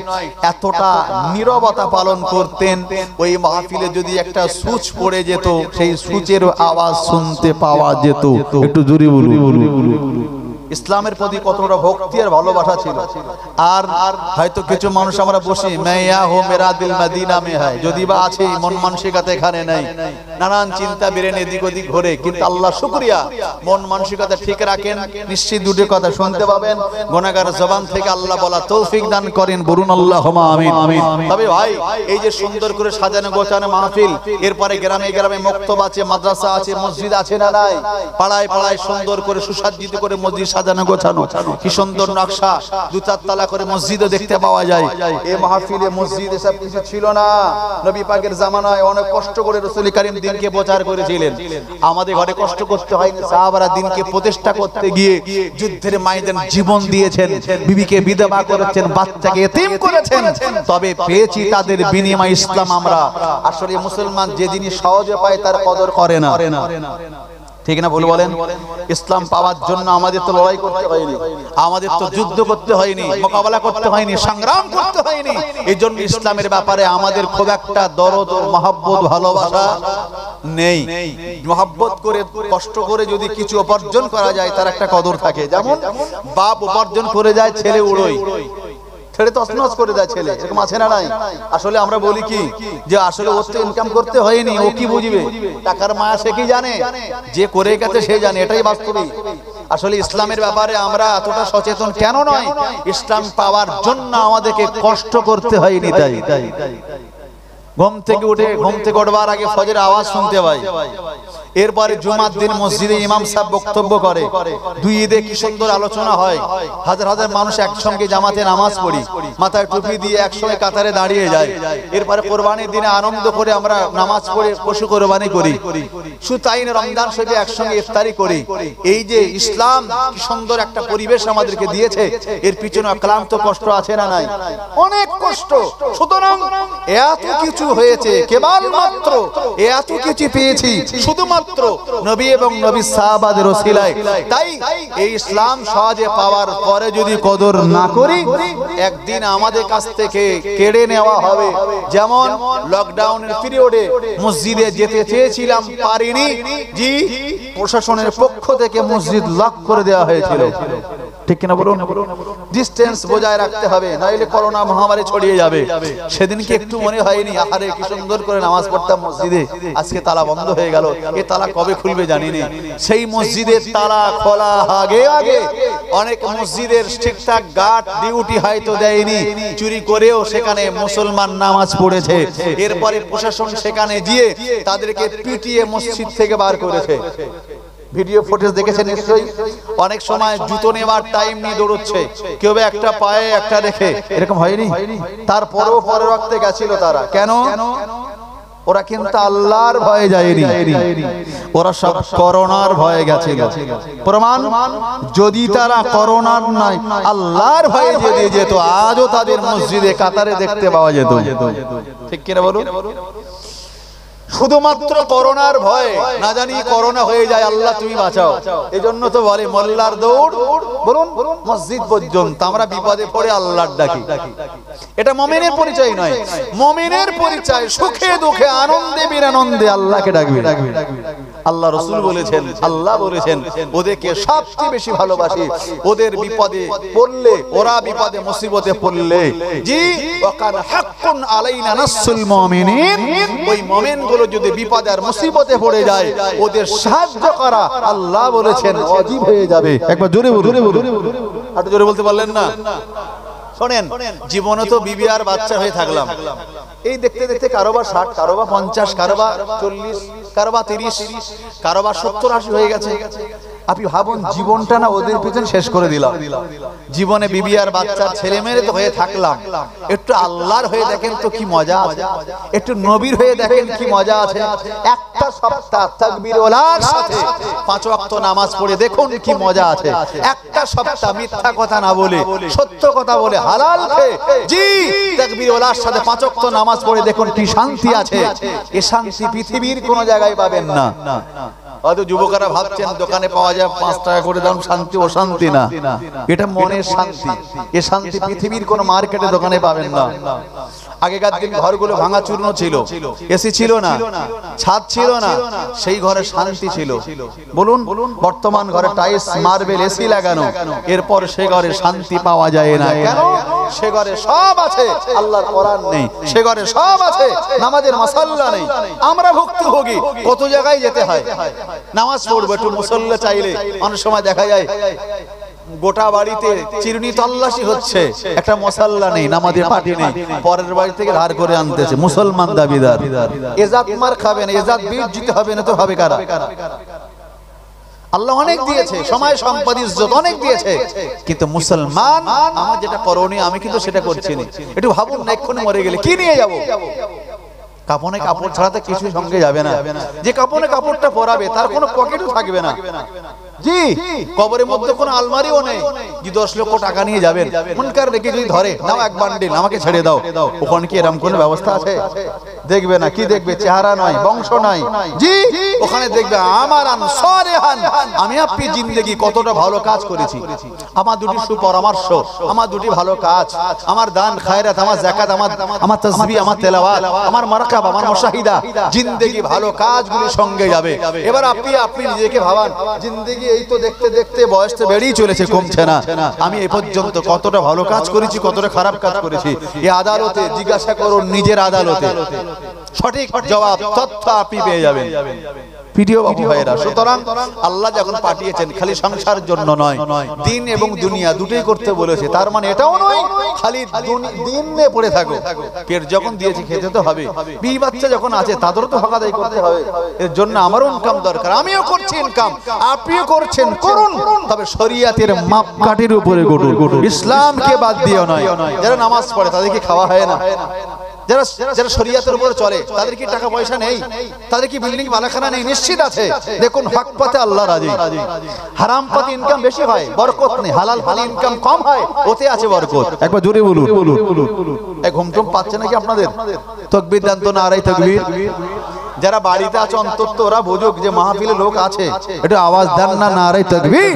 এতটা নীরবতা পালন করতেন, ওই মাহফিলে যদি একটা সুচ পড়ে যেত, সেই সুচের আওয়াজ শুনতে পাওয়া যেত। একটু জোরে বলুন। ইসলামের প্রতি কতটা ভক্তি আর ভালোবাসা ছিল। আর হয়তো কিছু মানুষ আমরা বসি, মাইয়া হো মেরা দিল মদিনা মে হয়, যদি বা আছে মন মানসিকতা এখানে নাই, নানান চিন্তা বেরেন এদিক ওদিক ঘুরে। কিন্তু আল্লাহ শুকরিয়া, মন মানসিকতা ঠিক রাখেন, নিশ্চিত দুটো কথা শুনতে পাবেন। গুনাহগার জবান থেকে আল্লাহ বলা তৌফিক দান করেন, বলুন আল্লাহুম্মা আমিন। তবে ভাই, এই যে সুন্দর করে সাজানো গোছানো মাহফিল, এরপরে গ্রামে গ্রামে মক্তব আছে, মাদ্রাসা আছে, মসজিদ আছে না নাই? পাড়ায় পাড়ায় সুন্দর করে সুসজ্জিত করে মসজিদ সাজানো গোছানো, কি সুন্দর নকশা, দু চার তলা করে মসজিদও দেখতে পাওয়া যায়। এই মাহফিলে মসজিদ এসব কিছু ছিল না। নবী পাকের জামানায় অনেক কষ্ট করে রাসূল করিম দ্বীনকে প্রচার করেছিলেন। আমাদের ঘরে কষ্ট করতে হয়নি, সাহাবারা দ্বীনকে প্রতিষ্ঠা করতে গিয়ে যুদ্ধের ময়দানে জীবন দিয়েছেন, বিবিকে বিধবা করেছেন, বাচ্চাকে এতিম করেছেন। তবে পেয়েছি তাদের বিনিময় ইসলাম। আমরা আসলে মুসলমান যে জিনিস সহজে পায় তার কদর করে না, ঠিক না? বলেন, ইসলাম পাওয়ার জন্য আমাদের তো লড়াই করতে হয়নি, আমাদের তো যুদ্ধ করতে হয়নি, মোকাবেলা করতে হয়নি, সংগ্রাম করতে হয়নি। এই জন্য ইসলামের ব্যাপারে আমাদের খুব একটা দরদ, মহব্বত, ভালোবাসা নেই। মহব্বত করে কষ্ট করে যদি কিছু উপার্জন করা যায়, তার একটা কদর থাকে। যেমন বাপ উপার্জন করে যায়, ছেলে উড়োয়, ছেড়ে তছনছ করে দেয় ছেলে, এরকম আছে না নাই? আসলে আমরা বলি কি, যে আসলে ওর তো ইনকাম করতে হয়নি, ও কি বুঝবে টাকার মায়া, সে কি জানে? যে করে গেছে সে জানে, এটাই বাস্তবিক। আসলে ইসলামের ব্যাপারে আমরা এতটা সচেতন কেন নয়? ইসলাম পাওয়ার জন্য আমাদেরকে কষ্ট করতে হয়নি। তাই ঘুম থেকে উঠবার আগে ফজরের আওয়াজ শুনতে পাই, এরপরে জুমার দিন মসজিদে ইমাম সাহেব বক্তব্য করে, দুই ঈদে কি সুন্দর আলোচনা হয়, হাজার হাজার মানুষ একসঙ্গে জামাতে নামাজ পড়ি, মাথায় টুপি দিয়ে একসঙ্গে কাতারে দাঁড়িয়ে যায়। এরপরে কোরবানির দিনে আনন্দ করে আমরা নামাজ পড়ে পশু কোরবানি করি। শুধু তাই না, রমজান শরীফে একসঙ্গে ইফতারি করি। এই যে ইসলাম কি সুন্দর একটা পরিবেশ আমাদেরকে দিয়েছে, এর পিছনে অক্লান্ত কষ্ট আছে না নাই? অনেক কষ্ট। সুতরাং এত কিছু হয়েছে, কেবলমাত্র এত কিছু পেয়েছি শুধুমাত্র নবী এবং নবীর সাহাবাদের ওসিলায়। তাই এই ইসলাম সহজে পাওয়ার পরে যদি কদর না করি, একদিন আমাদের কাছ থেকে কেড়ে নেওয়া হবে। যেমন লকডাউনের পিরিয়ডে মসজিদে যেতে চেয়েছিলাম, পারিনি, জি প্রশাসনের পক্ষ থেকে মসজিদ লক করে দেওয়া হয়েছিল। ঠিক কিনা বলুন? ডিসটেন্স বজায় রাখতে হবে, নাইলে করোনা মহামারী ছড়িয়ে যাবে। সেদিনকে একটু মনে হয়নি, আহারে কি সুন্দর করে নামাজ পড়তাম মসজিদে, আজকে তালা বন্ধ হয়ে গেল, এ তালা কবে খুলবে জানি না। সেই মসজিদের তালা খোলা আগে আগে অনেক মসজিদের ঠিকঠাক গার্ড ডিউটি হয়তো দেয়নি, চুরি করেও সেখানে মুসলমান নামাজ পড়েছে। এরপরে প্রশাসন সেখানে গিয়ে তাদেরকে পিটিয়ে মসজিদ থেকে বার করেছে। ভিডিও ফুটেজ দেখেছেন নিশ্চয়ই। অনেক সময় জুতো নেওয়ার টাইম নিয়ে দৌড়চ্ছে, কেউ একটা পায়ে একটা রেখে, এরকম হয়নি? তারপরেও পরে রাখতে গেছিল তারা। কেন? ওরা কিন্তু আল্লাহর ভয়ে যায়নি, ওরা সব করোনার ভয়ে গেছিল। প্রমাণ, যদি তারা করোনার নয় আল্লাহর ভয়ে যদি যেত, আজও তাদের মসজিদে কাতারে দেখতে পাওয়া যেত। ঠিক কিনা বলুন? শুধুমাত্র করোনার ভয়, না জানি করোনা হয়ে যায়, আল্লাহ তুমি বাঁচাও, এজন্য তো বলে মোল্লার দৌড় বলুন মসজিদ পর্যন্ত। আমরা বিপদে পড়ে আল্লাহর ডাকি, এটা মুমিনের পরিচয় নয়। মুমিনের পরিচয় সুখে দুঃখে আনন্দে বিরানন্দে আল্লাহকে ডাকবে। আল্লাহ রাসূল বলেছেন, আল্লাহ বলেছেন ওদেরকে সবচেয়ে বেশি ভালোবাসি, ওদের বিপদে পড়লে, ওরা বিপদে মুসিবতে পড়লে, জি ওয়াকান হাক্কুন আলাইনা নাসুল মুমিনিন, ওই মুমিনগুলো যদি বিপদে আর মুসিবতে পড়ে যায় ওদের সাহায্য করা আল্লাহ বলেছেন ওয়াজিব হয়ে যাবে। একবার জোরে বলুন, আর জোরে বলতে পারলেন না? শোনেন, জীবনে তো বিবি আর বাচ্চা হয়ে থাকলাম, এই দেখতে দেখতে কারোবা 60, কারোবা 50, কারোবা 40, কারোবা 30, কারোবা 70-80 হয়ে গেছে। আপনি ভাবুন জীবনটা না ওদের পিছনে শেষ করে দিলাম। জীবনে বিবি আর বাচ্চার ছেলে মেয়ে তো হয়ে থাকলাম, একটু আল্লাহর হয়ে দেখেন তো কি মজা আছে, একটু নবীর হয়ে দেখেন কি মজা আছে। একটা সপ্তাহ তাকবীর ওয়ালার সাথে 5 ওয়াক্ত নামাজ পড়ে দেখুন কি মজা আছে। একটা সপ্তাহ মিথ্যা কথা না বলে সত্য কথা বলে হালাল খেয়ে, জি তাকবীর ওয়ালার সাথে 5 ওয়াক্ত নামাজ পড়ে দেখুন কি শান্তি আছে। এই শান্তি পৃথিবীর কোনো জায়গায় পাবেন না। হয়তো যুবকরা ভাবছেন দোকানে পাওয়া যায় 5 টাকা করে দাম শান্তি, ও শান্তি না, এটা মনের শান্তি। এই শান্তি পৃথিবীর কোন মার্কেটে দোকানে পাবেন না। আগেকার দিন ঘরগুলো ভাঙা চূর্ণ ছিল, এসি ছিল না, ছাদ ছিল না, সেই ঘরে শান্তি ছিল। বলুন বর্তমান ঘরে টাইলস মার্বেল এসি লাগানো, এরপর সে ঘরে শান্তি পাওয়া যায় না। কেন? সে ঘরে সব আছে, আল্লাহর কোরআন নেই, সে ঘরে সব আছে, নামাজের মাসাল্লা নেই। আমরা ভুক্তভোগী, কত জায়গায় যেতে হয় নামাজ পড়বো, একটু মুসল্লা চাইলে অনেক সময় দেখা যায় গোটা বাড়িতে চিরুনি তল্লাশি হচ্ছে, একটা মুসাল্লা নেই, নামাজের পার্টি নেই, পরের বাড়ি থেকে ধার করে আনতেছে। মুসলমান দাবিদার, এজাত মার খাবে না, এজাত বিজিত হবে না তো হবে কারা? আল্লাহ অনেক দিয়েছে, সময় সম্পদ ইজ্জত অনেক দিয়েছে, কিন্তু মুসলমান আমার যেটা করণীয় আমি কিন্তু সেটা করছি না। একটু ভাবুন না, এক্ষুনি মরে গেলে কি নিয়ে যাব? কাপনে কাপড় ছাড়া তো কিছুই সঙ্গে যাবে না। যে কাপনে কাপড়টা পরাবে তার কোনো পকেটও থাকবে না। জি কবরের মধ্যে কোনো আলমারিও নেই। যে 10 লক্ষ টাকা নিয়ে যাবেন, মুনকার রেখে যদি ধরে নাও এক বান্ডিল আমাকে ছেড়ে দাও, ওখানে কি এরকম কোনো ব্যবস্থা আছে? দেখবে না, কি দেখবে? চেহারা নয়, বংশ নয়, জি ওখানে দেখবে আমার আনসারিহান, আমি আপনি জিন্দেগি কতটা ভালো কাজ করেছি, আমার দুটি সুপরামর্শ, আমার দুটি ভালো কাজ, আমার দান খায়রাত, আমার যাকাত, আমার তাসবিহ, আমার তেলাওয়াত, আমার মারাকাবা, আমার মুশাহিদা, জিন্দেগি ভালো কাজগুলি সঙ্গে যাবে। এবার আপনি নিজেকে ভাবান, জিন্দেগি এই তো দেখতে দেখতে বয়স তো বেড়েই চলেছে, কমছে না। আমি এই পর্যন্ত কতটা ভালো কাজ করেছি, কতটা খারাপ কাজ করেছি, এই আদালতে জিজ্ঞাসা করুন, নিজের আদালতে সঠিক জবাব তথ্য আপনি পেয়ে যাবেন। ভিডিও বাবু ভাইরা, সুতরাং আল্লাহ যখন পাঠিয়েছেন খালি সংসারের জন্য নয়, দিন এবং দুনিয়া দুটোই করতে বলেছে। তার মানে এটাও নয় খালি দিন নিয়ে পড়ে থাকো, পেট যখন দিয়েছে খেতে তো হবে, বিবি বাচ্চা যখন আছে তাদেরও তো হক আদায় করতে হবে। এর জন্য আমারও ইনকাম দরকার, আমিও করছি ইনকাম, আপনিও করছেন, করুন, তবে শরীয়তের মাপকাঠির উপরে গড়ুন, ইসলামকে বাদ দিও নয়। যারা নামাজ পড়ে তাদের কি খাওয়া হয় না? যারা শরীয়তের উপরে চলে তাদের কি টাকা পয়সা নেই? তাদের কি বিল্ডিং বালাখানা নেই? নিশ্চিত আছে। দেখুন হক পথে আল্লাহ রাজি, হারাম পথে ইনকাম বেশি হয়, বরকত নেই। হালাল পথে ইনকাম কম হয়, ওতে আছে বরকত। একবার জোরে বলুন। এই ঘুমটুম পাচ্ছে নাকি আপনাদের? তাকবীর দেন তো, নারায়ে তাকবীর। যারা বাড়িতে আছে অন্তত ওরা বুঝুক যে মাহফিলে লোক আছে, একটু আওয়াজ দেন না, নারায়ে তাকবীর।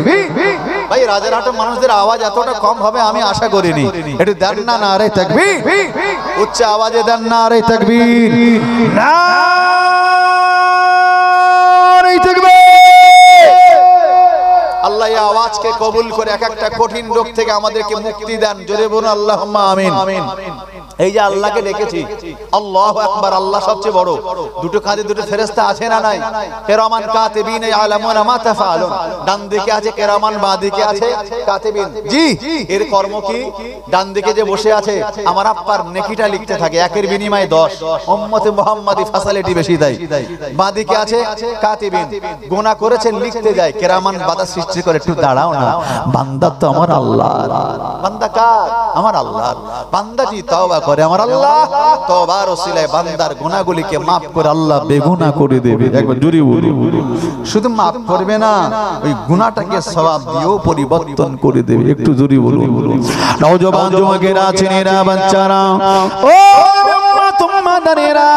ভাই রাজারহাটের মানুষদের আওয়াজ এতটা কম হবে আমি আশা করিনি, একটু দেন না, নারায়ে তাকবীর। উচ্চ আওয়াজে দেন নারায়ে তাকবীর, নারায়ে তাকবীর। আল্লাহ এই আওয়াজকে কবুল করে এক একটা কঠিন রোগ থেকে আমাদেরকে মুক্তি দেন। জোরে বলুন আল্লাহুম্মা আমিন। এই যে আল্লাহকে ডেকেছি, আল্লাহু আকবার, আল্লাহ সবচেয়ে বড়। দুটো কাঁধে দুটো ফেরেশতা আছে না নাই? কিরামান কাতিবিন ইয়ালামুনা মা তাফআলুন, ডান দিকে আছে কিরামান, বাঁ দিকে আছে কাতিবিন। জি এর কর্ম কি? ডান দিকে যে বসে আছে আমার আব্বার নেকিটা লিখতে থাকে, একের বিনিময়ে 10, উম্মতে মুহাম্মাদি ফ্যাসিলিটি বেশি দেয়। বাঁ দিকে আছে কাতিবিন, গুনাহ করেছেন লিখতে যায়, কিরামান বাধা সৃষ্টি করে, একটু দাঁড়াও না, বান্দা তো আমার আল্লাহ। বান্দা কার? আমার আল্লাহ। বান্দাটি তওবা করে, আমার আল্লাহ তওবার ওসিলায় বান্দার গুনাহগুলিকে maaf করে আল্লাহ বেগুনাহ করে দেবে। একবার জোরে বলুন। শুধু maaf করবে না, ওই গুনাহটাকে সওয়াব দিয়েও পরিবর্তন করে দেবে। একটু জোরে বলুন। নওজওয়ান যুবকেরা, ছেলেরা, বাচ্চারা, ও উম্মাহ দানেরা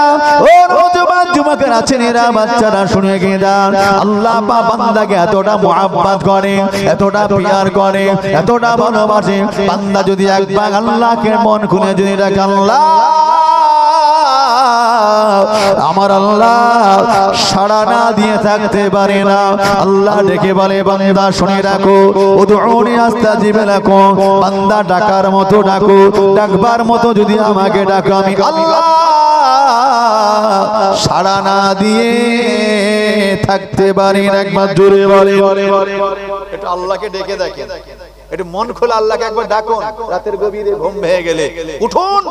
ও নওজোয়ান যুবকেরা ছেলেরা বাচ্চারা শুনে গেদান আল্লাহ পাক বান্দাকে এতটা মুহাব্বত করে এতটা প্যার করে এতটা ভালোবাসে বান্দা যদি একবার আল্লাহকে মন খুলে যদি ডাকে আল্লাহ আমার আল্লাহ সাড়া না দিয়ে থাকতে পারে না আল্লাহ ডেকে বলে বান্দা শুনে রাখো উদউনি আস্তাজিব লাকুম বান্দা ডাকার মতো ডাকো ডাকবার মতো যদি আমাকে ডাকো আমি আল্লাহ সাড়া না দিয়ে থাকতে পারি না একবার জোরে বলে এটা আল্লাহকে ডেকে দেখেন একটু মন খোলা আল্লাহকে একবার ডাকুন রাতের গভীরে ঘুম ভেঙে গেলে উঠুন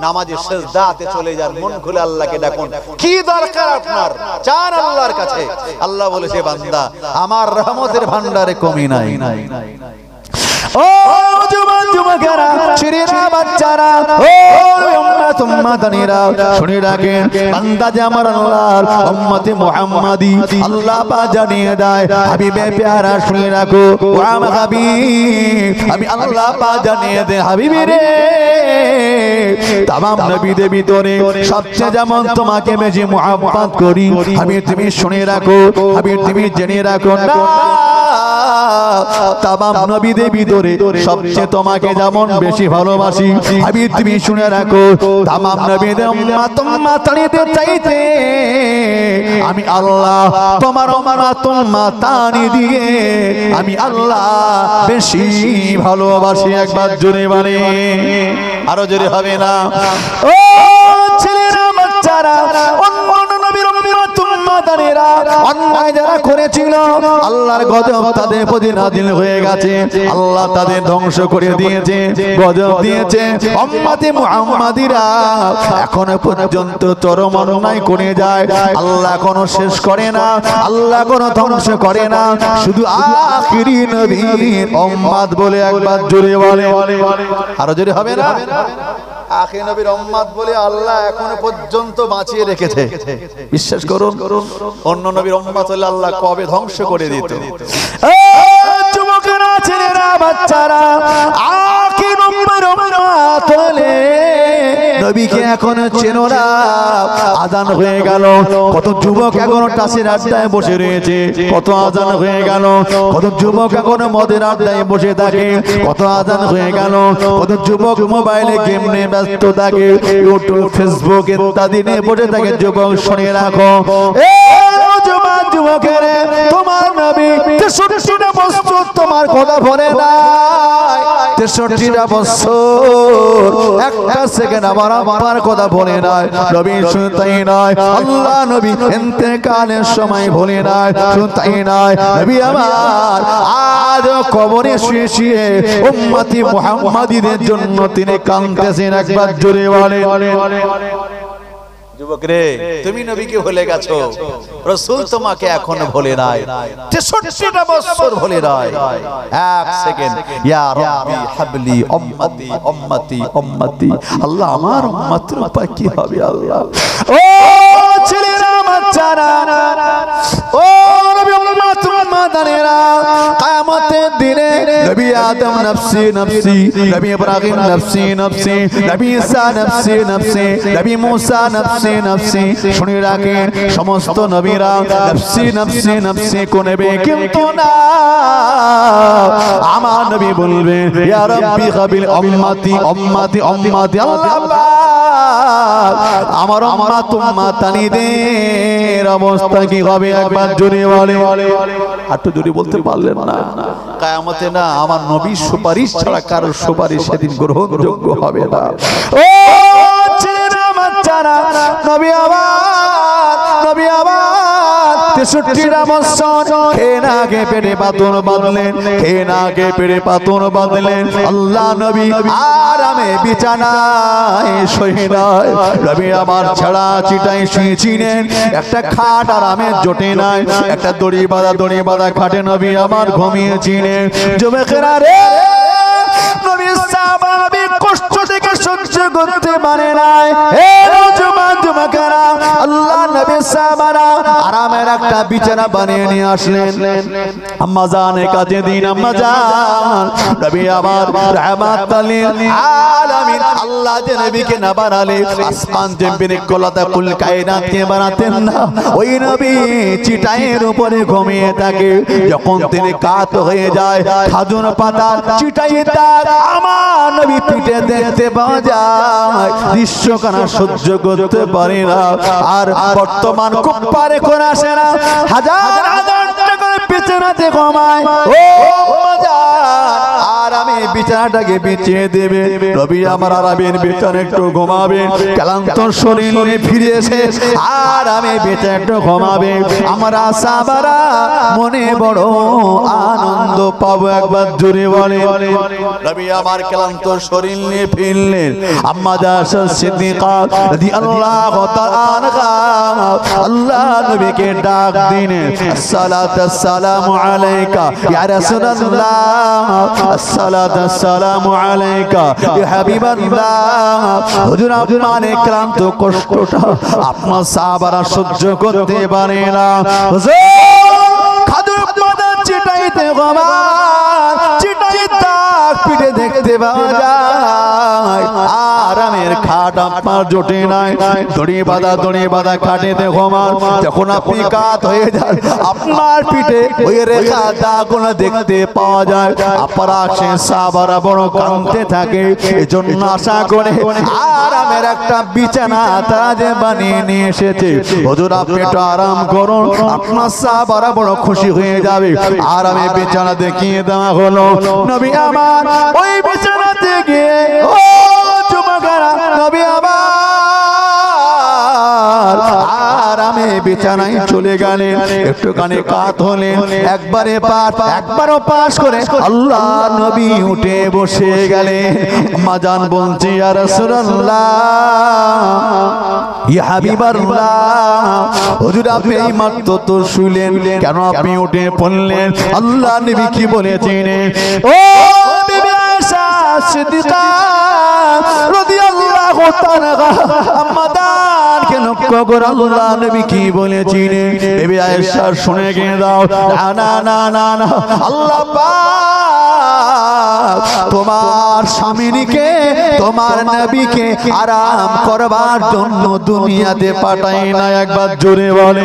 নামাজে সিজদাতে চলে যান মন খুলে আল্লাহকে ডাকুন কি দরকার আপনার চান আল্লাহর কাছে আল্লাহ বলেছে বান্দা আমার রহমতের ভান্ডারে কমি নাই ও যুবক যুবকেরা ছেলেরা বাচ্চারা ও উম্মতনিরা শুনে রাখেন বান্দা যে আমার আল্লাহর উম্মতে মুহাম্মাদি আল্লাহ পাক জানিয়ে দেয় হাবিবে প্যারা শুনে রাখো ও আমার হাবিব আমি আল্লাহ পাক জানিয়ে দেয় হাবিবে রে तमाम নবীদের ভিতরে সবচেয়ে যেমন তোমাকে বেশি মুহাব্বত করি হাবিব তুমি শুনে রাখো হাবিব তুমি জেনে রাখো না तमाम নবীদের ভিতরে সবচেয়ে তোমাকে যেমন বেশি ভালোবাসি হাবিব তুমি শুনে রাখো तमाम নবীদের উম্মতনিতে চাইতে আমি আল্লাহ তোমার উম্মতানি দিয়ে আমি আল্লাহ বেশি ভালোবাসি একবার জোরে বলে আরো জোরে হবে না ও ছেলেরা বাচ্চারা অন্য নবীর উম্মতনিরা অন্যায় যারা করেছিল আল্লাহর গজব তাদের প্রতি নাযিল হয়ে গেছে আল্লাহ তাদের ধ্বংস করে দিয়েছে গজব দিয়েছে উম্মতে মুহাম্মাদিরা এখনো পর্যন্ত চরম অন্যায় করে যায় আল্লাহ কোনো শেষ করে না আল্লাহ কোনো ধ্বংস করে না শুধু আখিরি নবীর উম্মত বলে একবার জোরে বলে আরো জোরে হবে না আখিরি নবীর উম্মত বলে আল্লাহ এখনো পর্যন্ত বাঁচিয়ে রেখেছে বিশ্বাস করুন অন্য নবীর উম্মত হলে আল্লাহ কবে ধ্বংস করে দিত যুবকেরা ছেলেরা বাচ্চারা আখিরি নবীর উম্মত হলে নবীকে এখনো চেনো না আজান হয়ে গেল কত যুবক এখনো টাসের আড্ডায় বসে রয়েছে কত আজান হয়ে গেল কত যুবক এখনো মদের আড্ডায় বসে থাকে কত আজান হয়ে গেল কত যুবক মোবাইলে গেম নিয়ে ব্যস্ত থাকে ইউটিউব ফেসবুক ইত্যাদি নিয়ে বসে থাকে যুবক শুনে রাখো যুবক যুবকের তোমার নবী 63টা বছর তোমার কথা বলে নাই 63টা বছর একটা সেকেন্ড আমার কথা বলে নাই নবী শুধু তাই নয় আল্লাহ নবী ইন্তেকালের সময় বলে নাই শুধু তাই নয় নবী আমার আজ কবরে শুয়ে শুয়ে উম্মতি মুহাম্মাদীদের জন্য তিনি কাঁদতেছেন একবার জোরে বলে যুবক রে তুমি নবীকে ভুলে গেছো রাসূল তোমাকে এখনো ভুলে নাই 63টা বছর ভুলে নাই এক সেকেন্ড ইয়া রাব্বি হাবলি উম্মতি উম্মতি উম্মতি আল্লাহ আমার উম্মতের উপর কি হবে আল্লাহ ও ছেলেরা বাচ্চারা ও নবী উম্মতেরা কিয়ামতের দিনে নবী আদম নফসি নফসি নবী ইব্রাহিম নফসি নফসি নবী ঈসা নফসি নফসি নবী মুসা নফসি নফসি শুনে রাখেন সমস্ত নবীরা নফসি নফসি নফসি কোনেবে কিন্তু না আমার নবী বলবেন ইয়া রাব্বি হাবিল উম্মতি উম্মতি উম্মতি আল্লাহ আমার উম্মতানিদের অবস্থা কি হবে একবার জোরে বলে একটু জোরে বলতে পারলেন না কিয়ামতে না আমার নবীর সুপারিশ ছাড়া কারোর সুপারিশ সেদিন গ্রহণযোগ্য হবে না ও ছেলেরা বাচ্চারা নবী আবার 63টা বছর খেয়ে না খেয়ে পেটে পাথর বাঁধলেন খেয়ে না খেয়ে পেটে পাথর বাঁধলেন আল্লাহ নবী আরামে বিছানায় শুয়ে নবী আমার ছাড়া চিটাই শুয়েছিলেন একটা খাট আরামে জোটে নাই একটা দড়ি বাঁধা খাটে নবী আমার ঘুমিয়েছিলেন যুবকেরা রে নবী সাহাবা কষ্ট থেকে সহ্য করতে পারে নাই। হে নওজওয়ান যুবকেরা, আল্লাহ নবী সাহাবারা আরামের একটা বিছানা বানিয়ে নিয়ে আসলেন আম্মা জানের কাছে দিন। আম্মা জান, নবী আমার রাহমাতাল লিল আলামিন, আল্লাহ যে নবীকে না বানালে আসমান জমিন গোলাতে কুল কায়নাতকে বানাতেন না। ওই নবী চিটাইয়ের উপরে ঘুমিয়ে থাকে। যখন তিনি কাত হয়ে যায়, খাজুর পাতার চিটাইটা আমার নবী পিঠে দেখতে পাওয়া যায়। দৃশ্যখানা সহ্য করতে পারি না। আর বর্তমান কুপ্পারে কোন আসে না, হাজার হাজার টাকার বিছানাতে ঘুমায়। ও আর আমি বিছানাটাকে বিছিয়ে দেবে, নবী আমার আরামের বিছানা একটু ঘুমাবে, ক্লান্ত শরীর নিয়ে ফিরে এসে আর আমি বিছানা একটু ঘুমাবে। আমরা সাহাবারা মনে বড় আনন্দ পাবো, একবার জোরে বলে। নবী আমার ক্লান্ত শরীর নিয়ে ফিরলেন। আম্মা জান সিদ্দিকা রাদিয়াল্লাহু তাআলা আনহা আল্লাহ নবীকে ডাক দিলেন, আসসালাতু আসসালামু আলাইকা ইয়া রাসূলুল্লাহ, আসসালাতু আসসালামু আলাইকা ইয়া হাবিবাল্লাহ। হুজুর আপনার ক্লান্ত কষ্টটা আপনার সাহাবারা সহ্য করতে পারে না। হুজুর খাদুর পাতা চিটাইতে ঘুমান, চিটাইতে পিঠে দেখতে পাওয়া যায়। আরামের খাট আপনার জোটে নাই, দড়ি বাঁধা খাটেতে ঘুমান। যখন আপনি কাত হয়ে যান, আপনার পিঠে ওই রেখা দাগগুলো দেখতে পাওয়া যায়। আপনারা সে সাহাবারা বড় কাঁদতে থাকে। এজন্য আশা করে আরামের একটা বিছানা তাজে বানিয়ে নিয়ে এসেছে। হুজুর আপনি একটু আরাম করুন, আপনার সাহাবারা বড় খুশি হয়ে যাবে। আরামে বিছানা দেখিয়ে দেওয়া হলো। নবী আমার ওই বিছানাতে গিয়ে, ও যুবকেরা, নবী আমার আরামে বিছানায় চলে গেলেন। একটুখানি কাত হলেন, একবারও পাশ করে আল্লাহ নবী উঠে বসে গেলেন। আম্মা জান বলছি, ইয়া রাসূলুল্লাহ, ইয়া হাবিবাল্লাহ, হুজুর আপনি এই মাত্র তো শুনলেন, কেন আপনি উঠে পড়লেন? আল্লাহ নবী কি বলেছেন? ও বিবি আয়েশা সিদ্দিকা রাদিয়াল্লাহু তাআলা আম্মা জানকে লক্ষ্য করে আল্লাহ নবী কি বলেছেন? বিবি আয়েশা শুনে গিয়ে দাও, না না না না, আল্লাহ পাক তোমার স্বামীকে, তোমার নবীকে আরাম করবার জন্য দুনিয়াতে পাঠায় না। একবার জোরে বলে,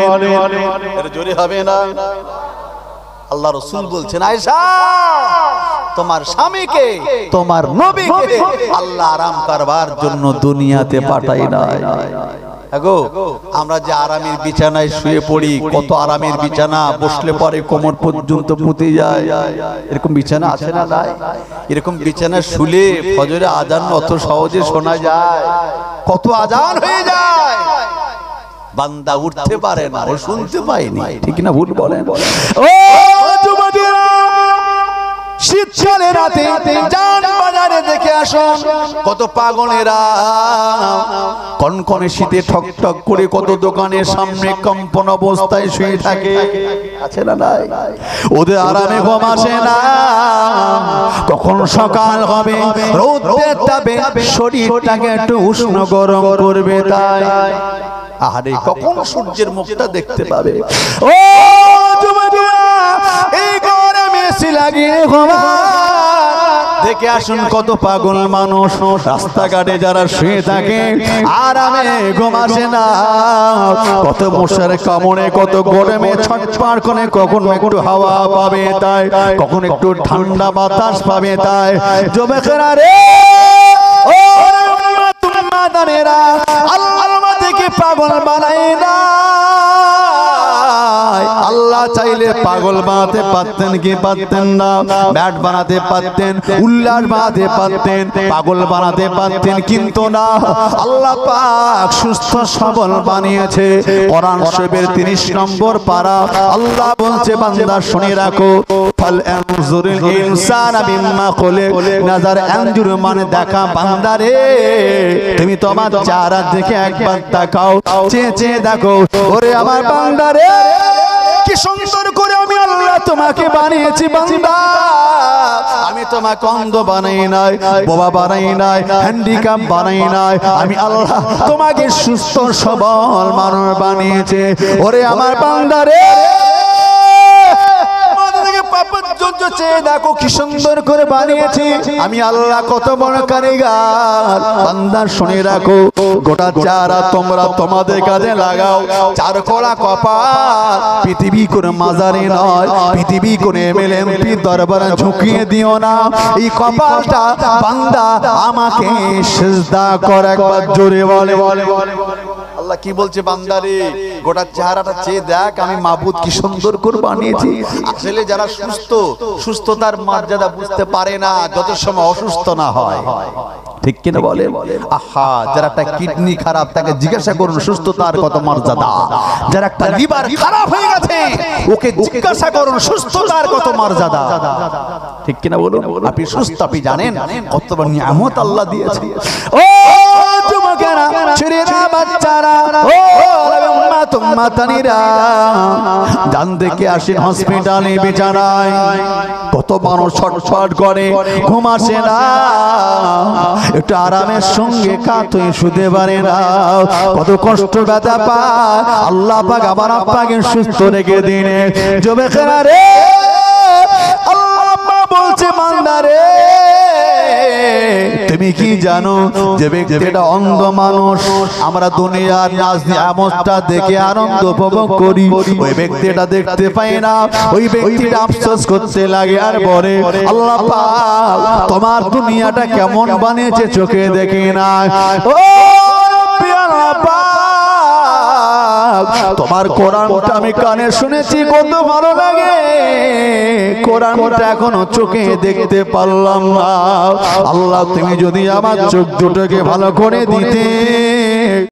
জোরে হবে না? আল্লাহ রাসূল বলছেন, আয়েশা তোমার স্বামীকে, তোমার নবীকে আল্লাহ আরাম করবার জন্য দুনিয়াতে পাঠায় না। আগো আমরা যে আরামের বিছানায় শুয়ে পড়ি, কত আরামের বিছানা, বসলে পরে কোমর পর্যন্ত পুঁতে যায়। এরকম বিছানা আছে না নাই? এরকম বিছানা শুলে ফজরে আজান অত সহজে শোনা যায়, কত আজান হয়ে যায়, বান্দা উঠতে পারে না, ও শুনতে পায়নি। ঠিক না ভুল বলেন? ও যুবকেরা, শীতকালে রাতে যান বাজারে দেখে আসুন, কত পাগলেরা কনকনে শীতে ঠক ঠক করে কত দোকানের সামনে কম্পন অবস্থায় শুয়ে থাকে। আছে না নাই? ওদের আরামে ঘুম আসে না। কখন সকাল হবে, রোদের তাপে শরীরটাকে একটু উষ্ণ গরম করবে, তাই আরে কখন সূর্যের মুখটা দেখতে পাবে। ও যুবকেরা, এই গরমে এসি লাগিয়ে দেখে আসুন কত পাগল মানুষ রাস্তাঘাটে যারা শুয়ে থাকে, আরামে ঘুম আসে না। কত মশার কামড়ে, কত গরমে ছটফট করে, কখন একটু হাওয়া পাবে তাই, কখন একটু ঠান্ডা বাতাস পাবে তাই। যুবকেরা রে, ও মাদানেরা, আল্লাহ আমাদেরকে পাগল বানায় না। আল্লাহ চাইলে পাগল বানাতে পারতেন কি পারতেন না? ব্যাট বানাতে পারতেন, উল্লাস বানাতে পারতেন, পাগল বানাতে পারতেন, কিন্তু না, আল্লাহ পাক সুস্থ সবল বানিয়েছে। কোরআন শরীফের 30 নম্বর পারা আল্লাহ বলছে, বান্দা শুনে রাখো, ফাল আনজুরুল ইনসানা বিম্মা খুলিক, নাজার আনজুর মানে দেখা। বান্দারে তুমি তোমার চেহারা দেখে একবার তাকাও, চেয়ে চেয়ে দেখো, ওরে আমার বান্দারে কি সুন্দর করে আমি আল্লাহ তোমাকে বানিয়েছি। বান্দা, আমি তোমাকে অন্ধ বানাই নাই, বোবা বানাই নাই, হ্যান্ডিক্যাপ বানাই নাই, আমি আল্লাহ তোমাকে সুস্থ সবল মানুষ বানিয়েছে। ওরে আমার বান্দা রে, দেখো কি সুন্দর করে বানিয়েছি আমি আল্লাহ, কত বড় কারিগর। বান্দা শুনে রাখো, গোটা চারা তোমরা তোমাদের কাজে লাগাও। চার কড়া কপাল পৃথিবী করে মাজারে নয়, পৃথিবী করে এমএলএমপি দরবারে ঝুঁকিয়ে দিও না। এই কপালটা বান্দা আমাকে সিজদা কর, একবার জোরে বলে। আল্লাহ কি বলছে, বান্দারে গোটা চেহারাটা চেয়ে দেখ আমি মাবুদ কি সুন্দর করে বানিয়েছি। আসলে যারা সুস্থ, সুস্থতার মর্যাদা বুঝতে পারে না যত সময় অসুস্থ না হয়, ঠিক কিনা বলে? আহা, যারা একটা কিডনি খারাপ তাকে জিজ্ঞাসা করুন সুস্থতার কত মর্যাদা। যারা একটা লিভার খারাপ হয়ে গেছে ওকে জিজ্ঞাসা করুন সুস্থতার কত মর্যাদা, ঠিক কিনা বলুন? আপনি সুস্থ, আপনি জানেন কত বড় নিয়ামত আল্লাহ দিয়েছে। ও যুবকেরা, ছেলেরা, বাচ্চারা, ও উম্মাতানিরা, ডান দিকে আসেন হসপিটালে বিছানায়, কত মানুষ ছটফট করে, ঘুম আসে না, একটু আরামের সঙ্গে কাত হয়ে শুতে পারে না, কত কষ্ট ব্যথা পায়। আল্লাহ পাক আবার আপনাকে সুস্থ রেখে দিন। যুবকেরা রে, আল্লাহ পাক বলছে বান্দা রে, তুমি কি জানো যে ব্যক্তিটা অন্ধ মানুষ, আমরা দুনিয়ার নাজ নিয়ামতটা দেখে আনন্দ উপভোগ করি, ওই ব্যক্তিটা দেখতে পাই না, ওই ব্যক্তিটা আফসোস করতে লাগে আর বলে আল্লাহ পাক তোমার দুনিয়াটা কেমন বানিয়েছে চোখে দেখি না। ও আল্লাহ পাক, তোমার কোরআনটা আমি কানে শুনেছি, কত ভালো লাগে, কোরআনটা এখনো চোখে দেখতে পারলাম না। আল্লাহ তুমি যদি আমার চোখ দুটোকে ভালো করে দিতে